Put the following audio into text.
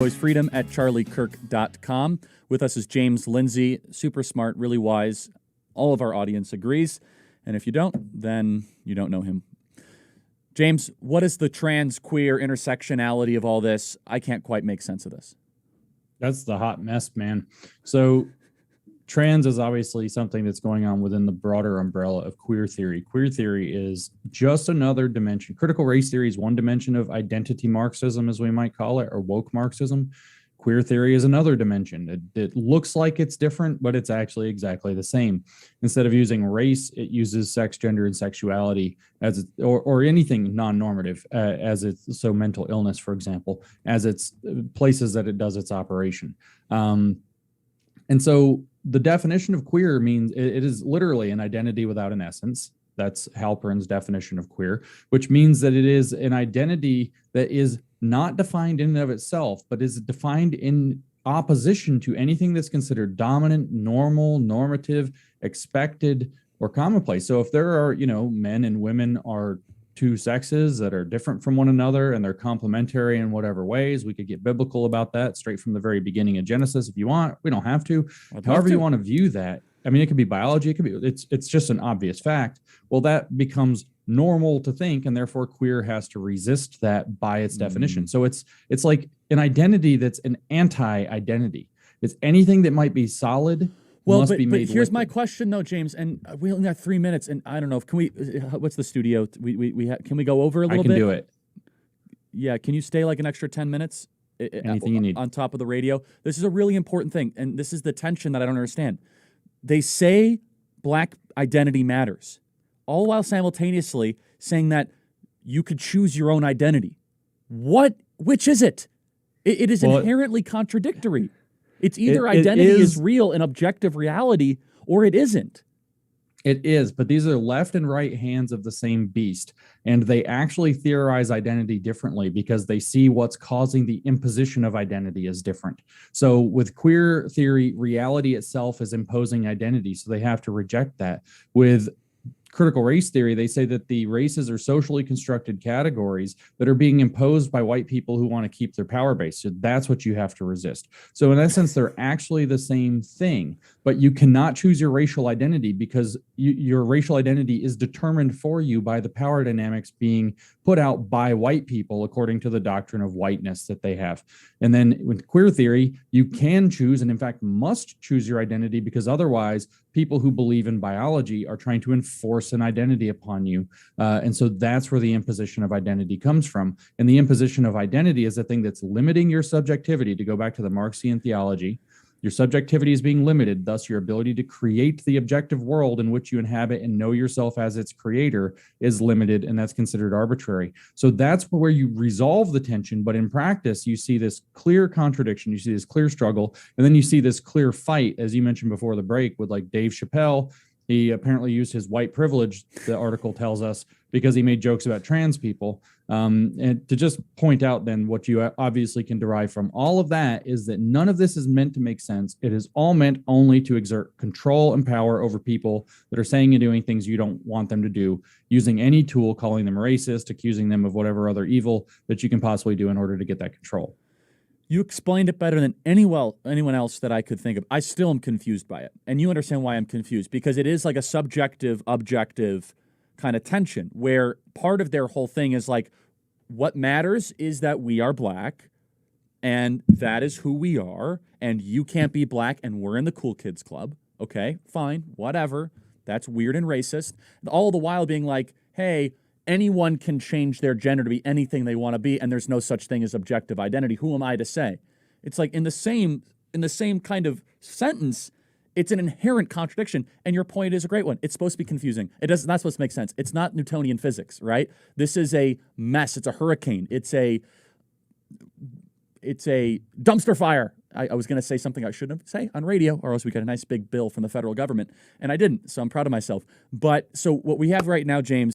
Freedom at charliekirk.com. With us is James Lindsay, super smart, really wise. All of our audience agrees. And if you don't, then you don't know him. James, what is the trans, queer intersectionality of all this? I can't quite make sense of this. That's the hot mess, man. So trans is obviously something that's going on within the broader umbrella of queer theory. Queer theory is just another dimension. Critical race theory is one dimension of identity Marxism, as we might call it, or woke Marxism. Queer theory is another dimension. It looks like it's different, but it's actually exactly the same. Instead of using race, it uses sex, gender, and sexuality as or anything non-normative as it's so mental illness, for example, as its places that it does its operation. And so the definition of queer means it is literally an identity without an essence. That's Halpern's definition of queer, which means that it is an identity that is not defined in and of itself, but is defined in opposition to anything that's considered dominant, normal, normative, expected, or commonplace. So if there are, men and women are two sexes that are different from one another and they're complementary in whatever ways, we could get biblical about that straight from the very beginning of Genesis if you want. We don't have to. However you want to view that. I mean, it could be biology, it could be, it's just an obvious fact. Well, that becomes normal to think, and therefore queer has to resist that by its definition. So it's like an identity that's an anti-identity. It's anything that might be solid. Well, but here's my question, though, James, and we only got 3 minutes, and I don't know, can we? What's the studio? Can we go over a little bit? I can do it. Yeah, can you stay like an extra 10 minutes? Anything you need. On top of the radio. This is a really important thing, and this is the tension that I don't understand. They say black identity matters, all while simultaneously saying that you could choose your own identity. Which is it? It is inherently contradictory. It's either identity is real and objective reality, or it isn't. It is, but these are left and right hands of the same beast, and they actually theorize identity differently because they see what's causing the imposition of identity as different. So with queer theory, reality itself is imposing identity, so they have to reject that. With critical race theory, they say that the races are socially constructed categories that are being imposed by white people who want to keep their power base. So that's what you have to resist. So in essence, they're actually the same thing, but you cannot choose your racial identity because your racial identity is determined for you by the power dynamics being put out by white people according to the doctrine of whiteness that they have. And then with queer theory, you can choose, and in fact must choose your identity, because otherwise people who believe in biology are trying to enforce an identity upon you. And so that's where the imposition of identity comes from. And the imposition of identity is the thing that's limiting your subjectivity. To go back to the Marxian theology, your subjectivity is being limited, thus your ability to create the objective world in which you inhabit and know yourself as its creator is limited, and that's considered arbitrary. So that's where you resolve the tension, but in practice, you see this clear contradiction, you see this clear struggle, and then you see this clear fight, as you mentioned before the break, with like Dave Chappelle. He apparently used his white privilege, the article tells us, because he made jokes about trans people. And to just point out then what you obviously can derive from all of that is that none of this is meant to make sense. It is all meant only to exert control and power over people that are saying and doing things you don't want them to do, using any tool, calling them racist, accusing them of whatever other evil that you can possibly do in order to get that control. You explained it better than anyone else that I could think of. I still am confused by it. And you understand why I'm confused, because it is like a subjective, objective kind of tension where part of their whole thing is like, what matters is that we are black and that is who we are, and you can't be black and we're in the cool kids club. Okay, fine, whatever. That's weird and racist. All the while being like, hey, anyone can change their gender to be anything they want to be, and there's no such thing as objective identity. Who am I to say? It's like in the same kind of sentence, it's an inherent contradiction, and your point is a great one. It's supposed to be confusing. It's not supposed to make sense. It's not Newtonian physics, right? This is a mess. It's a hurricane. It's a dumpster fire. I was going to say something I shouldn't say on radio, or else we got a nice big bill from the federal government, and I didn't, so I'm proud of myself. But so what we have right now, James,